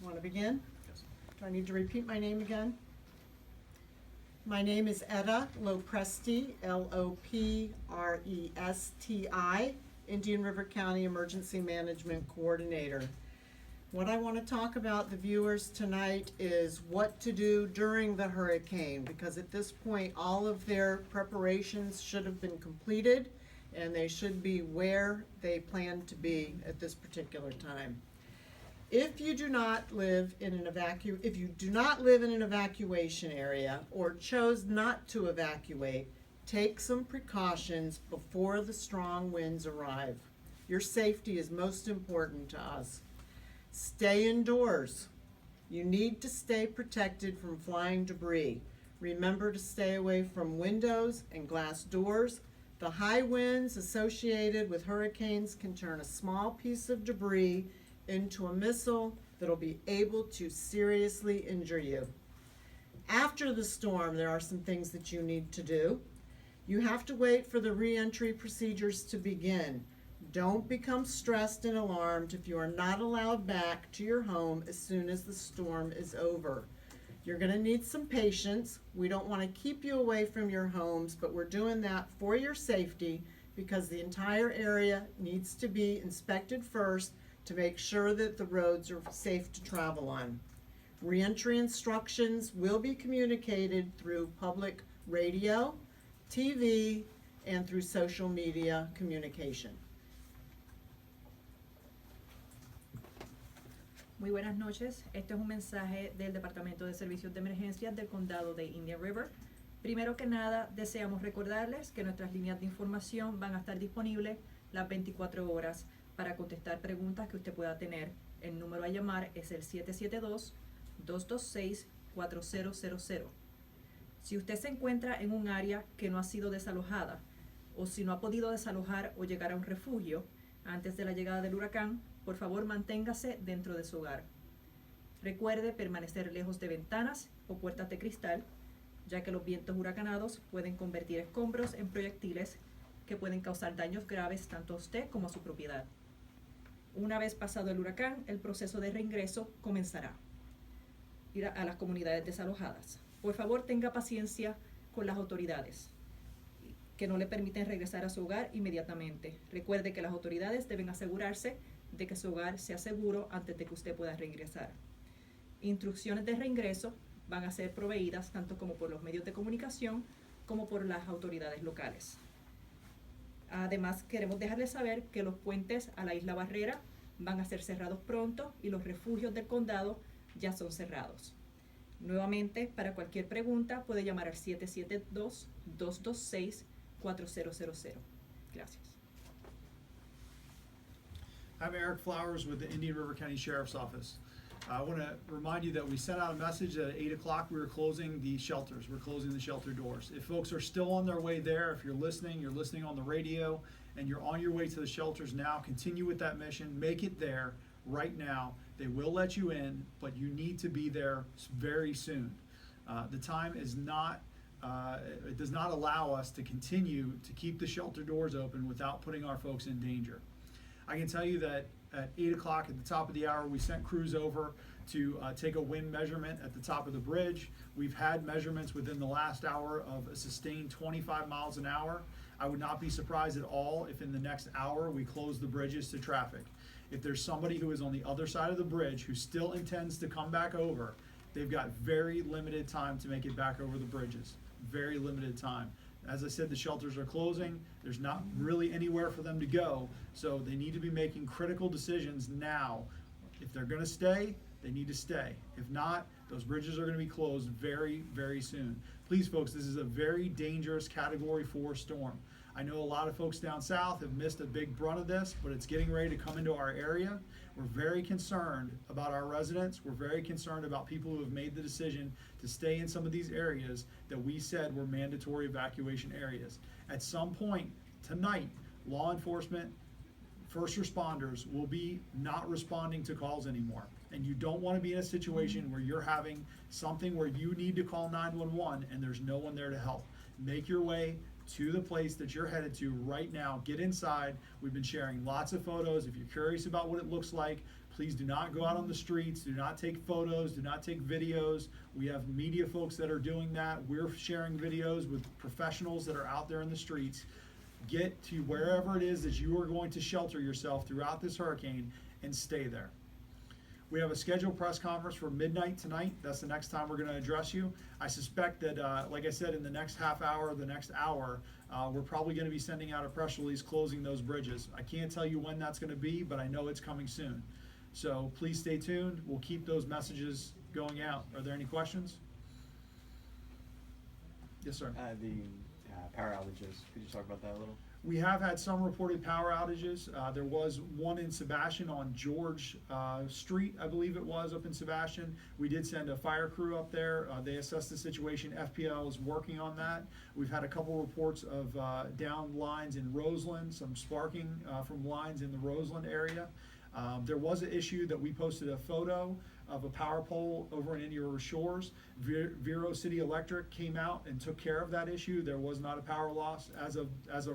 Want to begin? Yes. Do I need to repeat my name again? My name is Etta Lopresti, Lopresti, Indian River County Emergency Management Coordinator. What I want to talk about the viewers tonight is what to do during the hurricane, because at this point, all of their preparations should have been completed, and they should be where they plan to be at this particular time. If you do not live in an evacuation area or chose not to evacuate, take some precautions before the strong winds arrive. Your safety is most important to us. Stay indoors. You need to stay protected from flying debris. Remember to stay away from windows and glass doors. The high winds associated with hurricanes can turn a small piece of debris into a missile that'll be able to seriously injure you. After the storm, there are some things that you need to do. You have to wait for the re-entry procedures to begin. Don't become stressed and alarmed if you are not allowed back to your home as soon as the storm is over. You're going to need some patience. We don't want to keep you away from your homes, but we're doing that for your safety because the entire area needs to be inspected first to make sure that the roads are safe to travel on. Reentry instructions will be communicated through public radio, TV, and through social media communication. Muy buenas noches. Este es un mensaje del Departamento de Servicios de Emergencias del Condado de Indian River. Primero que nada, deseamos recordarles que nuestras líneas de información van a estar disponibles las 24 horas para contestar preguntas que usted pueda tener. El número a llamar es el 772-226-4000. Si usted se encuentra en un área que no ha sido desalojada o si no ha podido desalojar o llegar a un refugio antes de la llegada del huracán, por favor manténgase dentro de su hogar. Recuerde permanecer lejos de ventanas o puertas de cristal, ya que los vientos huracanados pueden convertir escombros en proyectiles que pueden causar daños graves tanto a usted como a su propiedad. Una vez pasado el huracán, el proceso de reingreso comenzará. Ir a las comunidades desalojadas. Por favor, tenga paciencia con las autoridades que no le permiten regresar a su hogar inmediatamente. Recuerde que las autoridades deben asegurarse de que su hogar sea seguro antes de que usted pueda reingresar. Instrucciones de reingreso van a ser proveídas tanto como por los medios de comunicación como por las autoridades locales. Además, queremos dejarles saber que los puentes a la isla Barrera van a ser cerrados pronto y los refugios del condado ya son cerrados. Nuevamente, para cualquier pregunta puede llamar al 772-226-4000. Gracias. I'm Eric Flowers with the Indian River County Sheriff's Office. I want to remind you that we sent out a message that at 8 o'clock we were closing the shelters. We're closing the shelter doors. If folks are still on their way there, if you're listening on the radio, and you're on your way to the shelters now, continue with that mission. Make it there right now. They will let you in, but you need to be there very soon. The time is not, it does not allow us to continue to keep the shelter doors open without putting our folks in danger. I can tell you that at 8 o'clock at the top of the hour, we sent crews over to take a wind measurement at the top of the bridge. We've had measurements within the last hour of a sustained 25 miles an hour. I would not be surprised at all if in the next hour we close the bridges to traffic. If there's somebody who is on the other side of the bridge who still intends to come back over, they've got very limited time to make it back over the bridges. Very limited time. As I said, the shelters are closing. There's not really anywhere for them to go, so they need to be making critical decisions now. If they're going to stay, they need to stay. If not, those bridges are going to be closed very, very soon. Please, folks, this is a very dangerous Category 4 storm. I know a lot of folks down south have missed a big brunt of this, but it's getting ready to come into our area. We're very concerned about our residents. We're very concerned about people who have made the decision to stay in some of these areas that we said were mandatory evacuation areas. At some point tonight, law enforcement, first responders will be not responding to calls anymore. And you don't want to be in a situation where you're having something where you need to call 911 and there's no one there to help. Make your way to the place that you're headed to right now. Get inside. We've been sharing lots of photos. If you're curious about what it looks like, Please do not go out on the streets, do not take photos, do not take videos. We have media folks that are doing that. We're sharing videos with professionals that are out there in the streets. Get to wherever it is that you are going to shelter yourself throughout this hurricane and stay there. We have a scheduled press conference for midnight tonight. That's the next time we're going to address you. I suspect that, like I said, in the next half hour, the next hour, we're probably going to be sending out a press release closing those bridges. I can't tell you when that's going to be, but I know it's coming soon. So please stay tuned. We'll keep those messages going out. Are there any questions? Yes, sir. The power outages, could you talk about that a little? We have had some reported power outages. There was one in Sebastian on George Street, I believe it was, up in Sebastian. We did send a fire crew up there. They assessed the situation. FPL is working on that. We've had a couple reports of down lines in Roseland, some sparking from lines in the Roseland area. There was an issue that we posted a photo of a power pole over in Indian River Shores. Vero City Electric came out and took care of that issue. There was not a power loss as of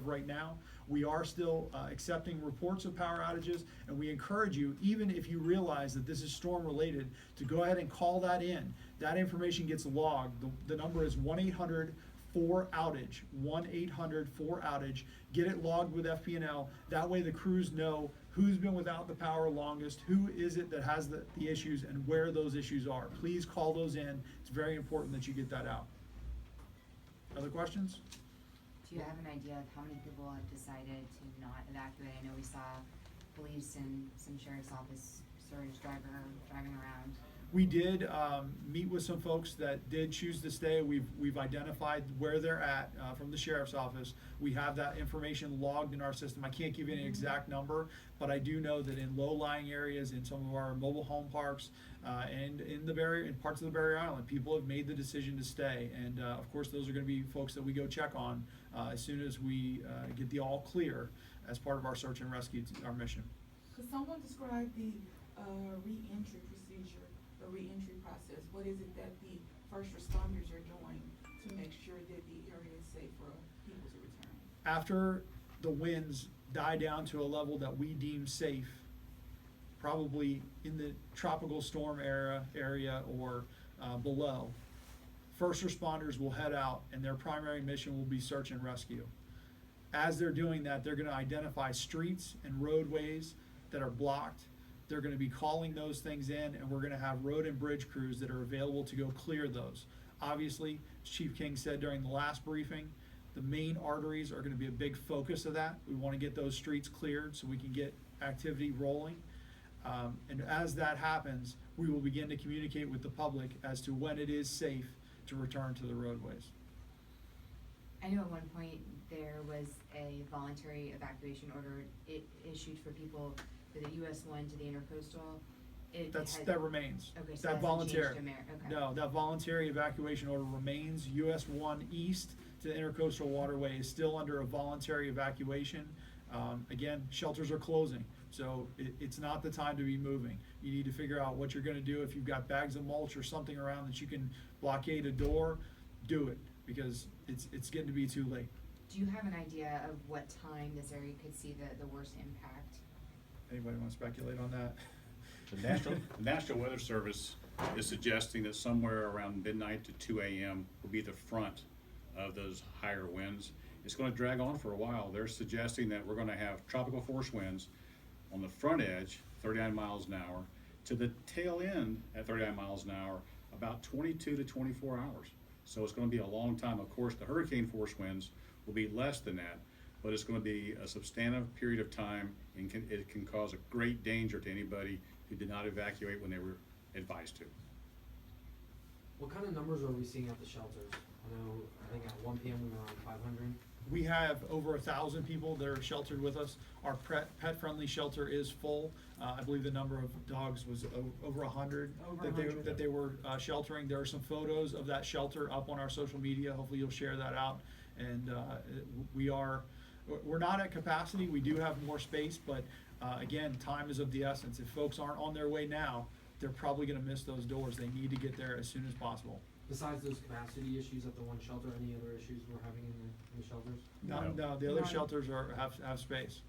right now. We are still accepting reports of power outages, and we encourage you, even if you realize that this is storm related, to go ahead and call that in. That information gets logged. The number is 1-800-4-OUTAGE, 1-800-4-OUTAGE. Get it logged with FP&L. That way the crews know who's been without the power longest, who is it that has the issues, and where those issues are. Please call those in. It's very important that you get that out. Other questions? Do you have an idea of how many people have decided to not evacuate? I know we saw police and some sheriff's office driving around. We did meet with some folks that did choose to stay. We've identified where they're at from the sheriff's office. We have that information logged in our system. I can't give you an exact number, but I do know that in low-lying areas, in some of our mobile home parks, and in parts of the Barrier Island, people have made the decision to stay. And of course, those are going to be folks that we go check on as soon as we get the all clear as part of our search and rescue, our mission. Could someone describe the re-entry procedure, the re-entry process? What is it that the first responders are doing to make sure that the area is safe for people to return? After the winds die down to a level that we deem safe, probably in the tropical storm area or below, first responders will head out, and their primary mission will be search and rescue. As they're doing that, they're going to identify streets and roadways that are blocked. They're going to be calling those things in, and we're going to have road and bridge crews that are available to go clear those. Obviously, as Chief King said during the last briefing, the main arteries are going to be a big focus of that. We want to get those streets cleared so we can get activity rolling. And as that happens, we will begin to communicate with the public as to when it is safe to return to the roadways. I know at one point there was a voluntary evacuation order issued for people for the US 1 to the intercoastal. That remains. Okay, so That that's voluntary. okay. No, that voluntary evacuation order remains. US 1 east to the intercoastal waterway is still under a voluntary evacuation. Again, shelters are closing, so it's not the time to be moving. You need to figure out what you're gonna do. If you've got bags of mulch or something around that you can blockade a door, do it, because it's getting to be too late. Do you have an idea of what time this area could see the worst impact? Anybody wanna speculate on that? The National Weather Service is suggesting that somewhere around midnight to 2 a.m. will be the front of those higher winds. It's going to drag on for a while. They're suggesting that we're going to have tropical force winds on the front edge, 39 miles an hour, to the tail end at 39 miles an hour, about 22 to 24 hours. So it's going to be a long time. Of course, the hurricane force winds will be less than that, but it's going to be a substantive period of time, and it can cause a great danger to anybody who did not evacuate when they were advised to. What kind of numbers are we seeing at the shelters? I think at 1 p.m. we were around 500. We have over 1,000 people that are sheltered with us. Our pet-friendly shelter is full. I believe the number of dogs was over 100 that they were sheltering. There are some photos of that shelter up on our social media. Hopefully you'll share that out. And we're not at capacity. We do have more space, but again, time is of the essence. If folks aren't on their way now, they're probably going to miss those doors. They need to get there as soon as possible. Besides those capacity issues at the one shelter, any other issues we're having in the shelters? No, the other shelters have space.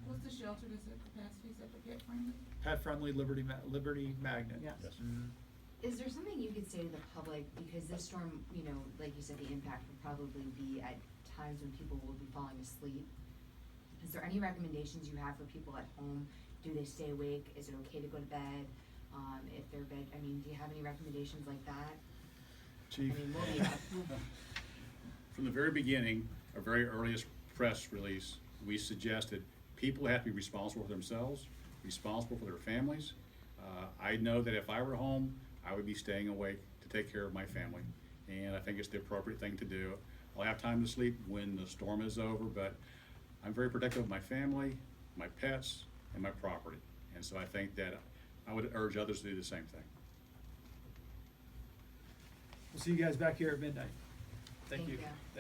What's the shelter that's at capacity, is that the pet friendly? Pet friendly Liberty Magnet. Yes. Yes. Mhm. Is there something you could say to the public, because this storm, you know, like you said, the impact would probably be at times when people will be falling asleep. Is there any recommendations you have for people at home? Do they stay awake? Is it okay to go to bed? If they're bed, I mean, do you have any recommendations like that? Chief. I mean, we'll be up. From the very beginning, our very earliest press release, we suggested people have to be responsible for themselves, responsible for their families. I know that if I were home, I would be staying awake to take care of my family, and I think it's the appropriate thing to do. I'll have time to sleep when the storm is over, but I'm very protective of my family, my pets, and my property. And so I think that I would urge others to do the same thing. We'll see you guys back here at midnight. Thank you. Thank you.